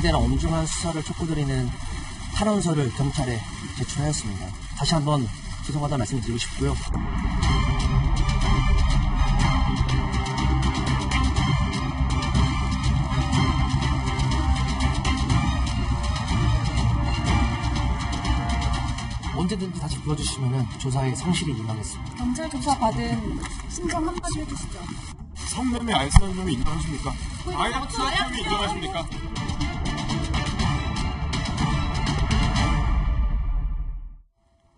대한 엄중한 수사를 촉구드리는 탄원서를 경찰에 제출하였습니다. 다시 한번 죄송하다는 말씀을 드리고 싶고요. 언제든지 다시 불러주시면 조사에 성실히 임하겠습니다. 경찰 조사 받은 심정 한마디 해주시죠. 성매매 알선을 인정하십니까? 마약 투약을 인정하십니까?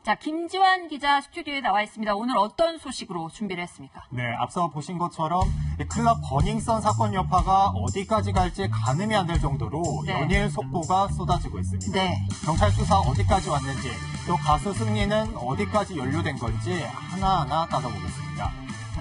자, 김지환 기자 스튜디오에 나와 있습니다. 오늘 어떤 소식으로 준비를 했습니까? 네, 앞서 보신 것처럼 클럽 버닝썬 사건 여파가 어디까지 갈지 가늠이 안 될 정도로 네. 연일 속보가 쏟아지고 있습니다. 네. 경찰 수사 어디까지 왔는지, 또 가수 승리는 어디까지 연루된 건지 하나하나 따져보겠습니다.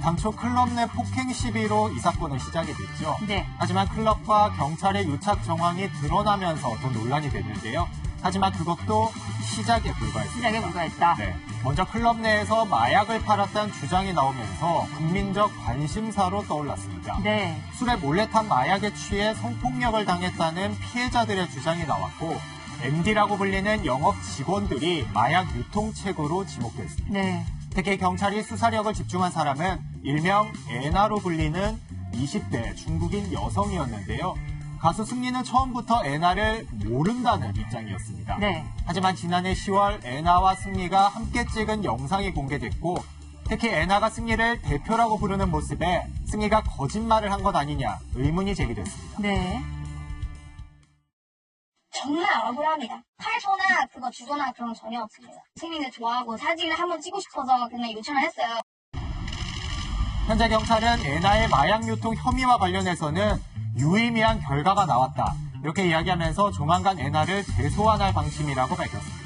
당초 클럽 내 폭행 시비로 이 사건은 시작이 됐죠. 네. 하지만 클럽과 경찰의 유착 정황이 드러나면서 더 논란이 됐는데요. 하지만 그것도 시작에 불과했습니다. 시작에 불과했다. 네. 먼저 클럽 내에서 마약을 팔았다는 주장이 나오면서 국민적 관심사로 떠올랐습니다. 네. 술에 몰래 탄 마약에 취해 성폭력을 당했다는 피해자들의 주장이 나왔고 MD라고 불리는 영업 직원들이 마약 유통책으로 지목됐습니다. 네. 특히 경찰이 수사력을 집중한 사람은 일명 애나로 불리는 20대 중국인 여성이었는데요. 가수 승리는 처음부터 애나를 모른다는 입장이었습니다. 네. 하지만 지난해 10월 애나와 승리가 함께 찍은 영상이 공개됐고 특히 애나가 승리를 대표라고 부르는 모습에 승리가 거짓말을 한 것 아니냐 의문이 제기됐습니다. 네. 정말 억울합니다. 팔소나 그거 주소나 그런 거 전혀 없습니다. 승리를 좋아하고 사진을 한번 찍고 싶어서 그냥 요청을 했어요. 현재 경찰은 애나의 마약 유통 혐의와 관련해서는 유의미한 결과가 나왔다. 이렇게 이야기하면서 조만간 애나를 재소환할 방침이라고 밝혔습니다.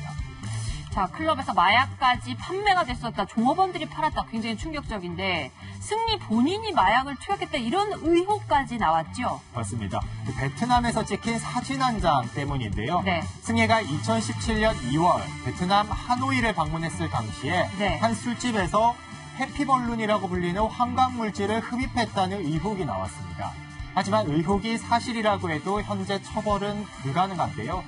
자, 클럽에서 마약까지 판매가 됐었다. 종업원들이 팔았다. 굉장히 충격적인데 승리 본인이 마약을 투약했다. 이런 의혹까지 나왔죠. 맞습니다. 베트남에서 찍힌 사진 한 장 때문인데요. 네. 승리가 2017년 2월 베트남 하노이를 방문했을 당시에 네. 한 술집에서 해피벌룬이라고 불리는 황강물질을 흡입했다는 의혹이 나왔습니다. 하지만 의혹이 사실이라고 해도 현재 처벌은 불가능한데요.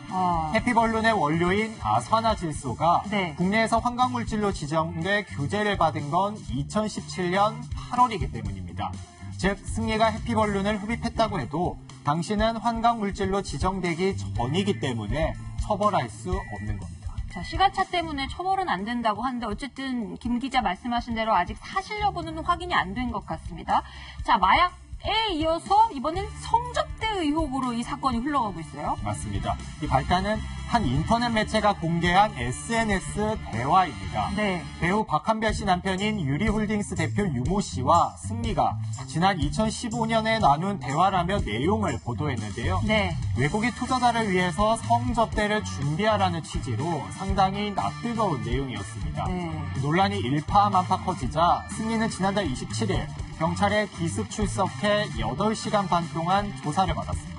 해피벌룬의 원료인 아산화질소가 네. 국내에서 환각물질로 지정돼 규제를 받은 건 2017년 8월이기 때문입니다. 즉 승리가 해피벌룬을 흡입했다고 해도 당시는 환각물질로 지정되기 전이기 때문에 처벌할 수 없는 겁니다. 자, 시간차 때문에 처벌은 안 된다고 하는데 어쨌든 김 기자 말씀하신 대로 아직 사실 여부는 확인이 안 된 것 같습니다. 자, 마약에 이어서 이번엔 성접대 의혹으로 이 사건이 흘러가고 있어요. 맞습니다. 이 발단은 한 인터넷 매체가 공개한 SNS 대화입니다. 네. 배우 박한별 씨 남편인 유리홀딩스 대표 유모 씨와 승리가 지난 2015년에 나눈 대화라며 내용을 보도했는데요. 네. 외국인 투자자를 위해서 성접대를 준비하라는 취지로 상당히 낯뜨거운 내용이었습니다. 네. 논란이 일파만파 커지자 승리는 지난달 27일 경찰에 기습 출석해 8시간 반 동안 조사를 받았습니다.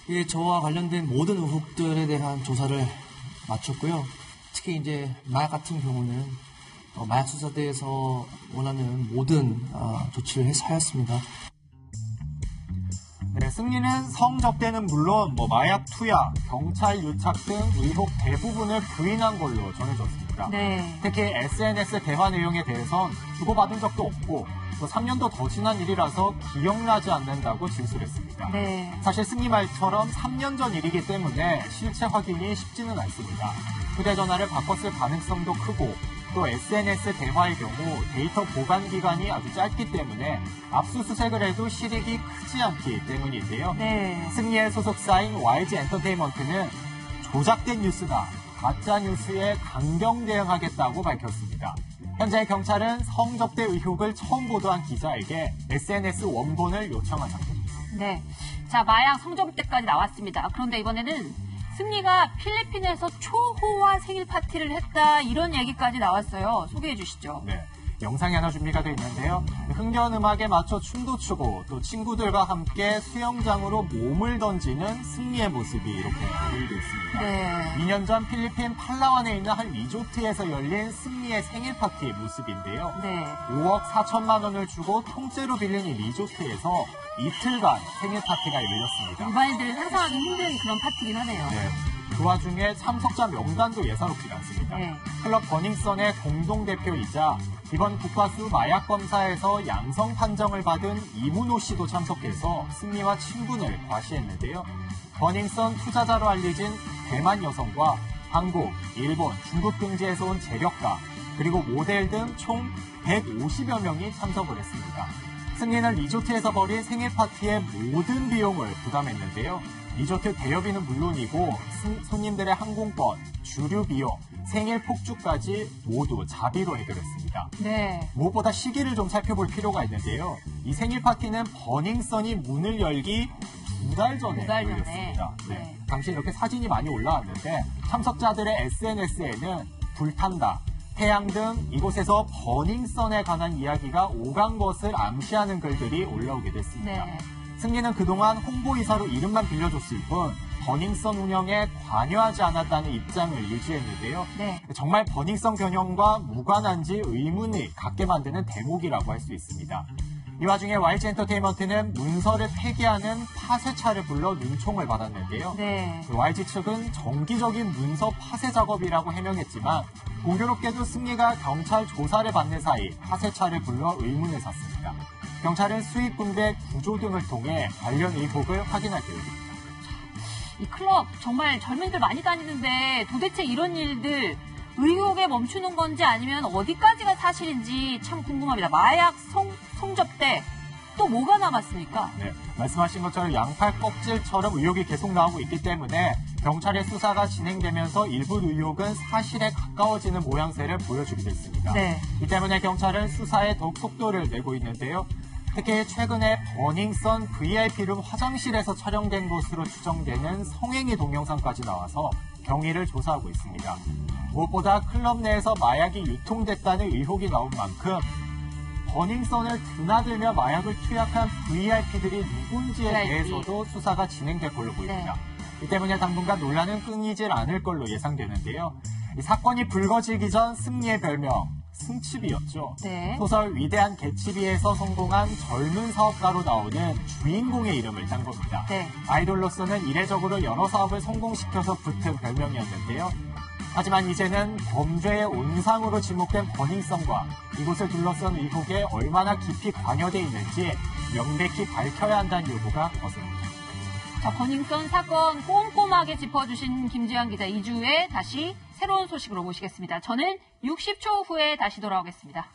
예, 저와 관련된 모든 의혹들에 대한 조사를 마쳤고요. 특히 이제 마약 같은 경우는 마약 수사대에서 원하는 모든 조치를 하였습니다. 네, 승리는 성접대는 물론 마약 투약, 경찰 유착 등 의혹 대부분을 부인한 걸로 전해졌습니다. 네. 특히 SNS 대화 내용에 대해선 주고받은 적도 없고 또 3년도 더 지난 일이라서 기억나지 않는다고 진술했습니다. 네. 사실 승리 말처럼 3년 전 일이기 때문에 실체 확인이 쉽지는 않습니다. 휴대전화를 바꿨을 가능성도 크고 또 SNS 대화의 경우 데이터 보관 기간이 아주 짧기 때문에 압수수색을 해도 실익이 크지 않기 때문인데요. 네. 승리의 소속사인 YG 엔터테인먼트는 조작된 뉴스다, 가짜 뉴스에 강경 대응하겠다고 밝혔습니다. 현재 경찰은 성접대 의혹을 처음 보도한 기자에게 SNS 원본을 요청한 상태입니다. 네. 자, 마약 성접대까지 나왔습니다. 그런데 이번에는 승리가 필리핀에서 초호화 생일 파티를 했다 이런 얘기까지 나왔어요. 소개해 주시죠. 네. 영상이 하나 준비가 되어 있는데요. 흥겨운 음악에 맞춰 춤도 추고 또 친구들과 함께 수영장으로 몸을 던지는 승리의 모습이 이렇게 보여져 있습니다. 네. 2년 전 필리핀 팔라완에 있는 한 리조트에서 열린 승리의 생일 파티의 모습인데요. 네. 5억 4천만 원을 주고 통째로 빌린 이 리조트에서 이틀간 생일 파티가 열렸습니다. 일반인들은 상상하기 힘든 그런 파티긴 하네요. 네. 그 와중에 참석자 명단도 예사롭지 않습니다. 네. 클럽 버닝썬의 공동대표이자 이번 국가수 마약 검사에서 양성 판정을 받은 이문호 씨도 참석해서 승리와 친분을 과시했는데요. 버닝썬 투자자로 알려진 대만 여성과 한국, 일본, 중국 등지에서 온 재력가, 그리고 모델 등 총 150여 명이 참석을 했습니다. 승리는 리조트에서 벌인 생일 파티의 모든 비용을 부담했는데요. 리조트 대여비는 물론이고 손님들의 항공권, 주류 비용, 생일 폭주까지 모두 자비로 해결했습니다. 네. 무엇보다 시기를 좀 살펴볼 필요가 있는데요. 이 생일 파티는 버닝썬이 문을 열기 2달 전에 두달 전에. 열렸습니다. 네. 당시 이렇게 사진이 많이 올라왔는데 참석자들의 SNS에는 불탄다, 태양 등 이곳에서 버닝썬에 관한 이야기가 오간 것을 암시하는 글들이 올라오게 됐습니다. 네. 승리는 그동안 홍보이사로 이름만 빌려줬을 뿐 버닝썬 운영에 관여하지 않았다는 입장을 유지했는데요. 네. 정말 버닝썬 경영과 무관한지 의문이 갖게 만드는 대목이라고 할 수 있습니다. 이 와중에 YG 엔터테인먼트는 문서를 폐기하는 파쇄차를 불러 눈총을 받았는데요. 네. YG 측은 정기적인 문서 파쇄 작업이라고 해명했지만 공교롭게도 승리가 경찰 조사를 받는 사이 파쇄차를 불러 의문을 샀습니다. 경찰은 수익 분배 구조 등을 통해 관련 의혹을 확인할 계획입니다. 이 클럽 정말 젊은이들 많이 다니는데 도대체 이런 일들 의혹에 멈추는 건지 아니면 어디까지가 사실인지 참 궁금합니다. 마약 성접대 또 뭐가 남았습니까? 네, 말씀하신 것처럼 양팔 껍질처럼 의혹이 계속 나오고 있기 때문에 경찰의 수사가 진행되면서 일부 의혹은 사실에 가까워지는 모양새를 보여주기도 했습니다. 네. 이 때문에 경찰은 수사에 더욱 속도를 내고 있는데요. 특히 최근에 버닝썬 VIP룸 화장실에서 촬영된 것으로 추정되는 성행위 동영상까지 나와서 경위를 조사하고 있습니다. 무엇보다 클럽 내에서 마약이 유통됐다는 의혹이 나온 만큼 버닝썬을 드나들며 마약을 투약한 VIP들이 누군지에 VIP. 대해서도 수사가 진행될 걸로 보입니다. 이 때문에 당분간 논란은 끊이질 않을 걸로 예상되는데요. 이 사건이 불거지기 전 승리의 별명 승치비였죠. 네. 소설 위대한 개츠비에서 성공한 젊은 사업가로 나오는 주인공의 이름을 딴 겁니다. 네. 아이돌로서는 이례적으로 여러 사업을 성공시켜서 붙은 별명이었는데요. 하지만 이제는 범죄의 온상으로 지목된 버닝썬과 이곳을 둘러싼 의혹에 얼마나 깊이 관여돼 있는지 명백히 밝혀야 한다는 요구가 거셉니다. 자, 버닝썬 사건 꼼꼼하게 짚어주신 김지환 기자 2주에 다시 새로운 소식으로 모시겠습니다. 저는 60초 후에 다시 돌아오겠습니다.